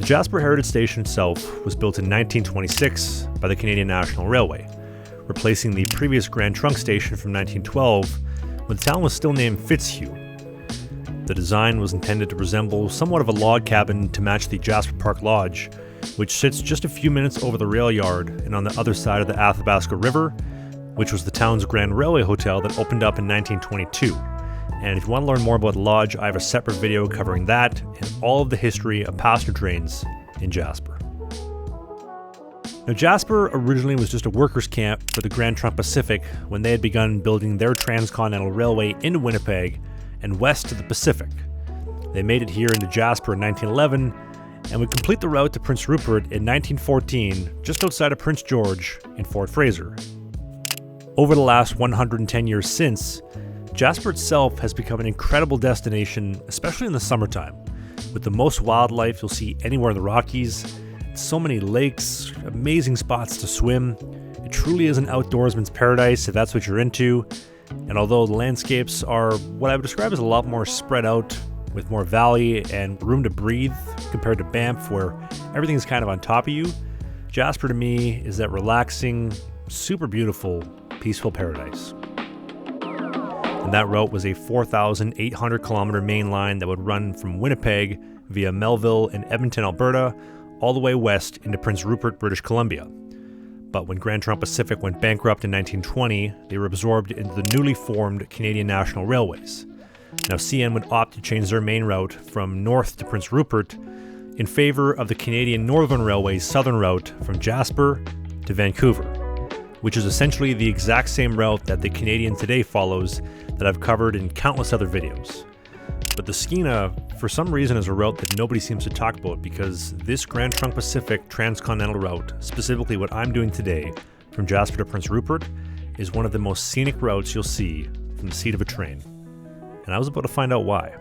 Jasper Heritage Station itself was built in 1926 by the Canadian National Railway, replacing the previous Grand Trunk Station from 1912 when the town was still named Fitzhugh. The design was intended to resemble somewhat of a log cabin to match the Jasper Park Lodge, which sits just a few minutes over the rail yard and on the other side of the Athabasca River, which was the town's Grand Railway Hotel that opened up in 1922. And if you want to learn more about the lodge, I have a separate video covering that and all of the history of passenger trains in Jasper. Now, Jasper originally was just a workers' camp for the Grand Trunk Pacific when they had begun building their transcontinental railway into Winnipeg and west to the Pacific. They made it here into Jasper in 1911 and would complete the route to Prince Rupert in 1914, just outside of Prince George in Fort Fraser. Over the last 110 years since, Jasper itself has become an incredible destination, especially in the summertime, with the most wildlife you'll see anywhere in the Rockies, so many lakes, amazing spots to swim. It truly is an outdoorsman's paradise if that's what you're into. And although the landscapes are what I would describe as a lot more spread out, with more valley and room to breathe compared to Banff, where everything's kind of on top of you, Jasper to me is that relaxing, super beautiful, peaceful paradise. And that route was a 4,800 kilometer main line that would run from Winnipeg via Melville and Edmonton, Alberta, all the way west into Prince Rupert, British Columbia. But when Grand Trunk Pacific went bankrupt in 1920, they were absorbed into the newly formed Canadian National Railways. Now CN would opt to change their main route from north to Prince Rupert in favor of the Canadian Northern Railway's southern route from Jasper to Vancouver, which is essentially the exact same route that the Canadian today follows that I've covered in countless other videos. But the Skeena, for some reason, is a route that nobody seems to talk about because this Grand Trunk Pacific transcontinental route, specifically what I'm doing today from Jasper to Prince Rupert, is one of the most scenic routes you'll see from the seat of a train. And I was about to find out why.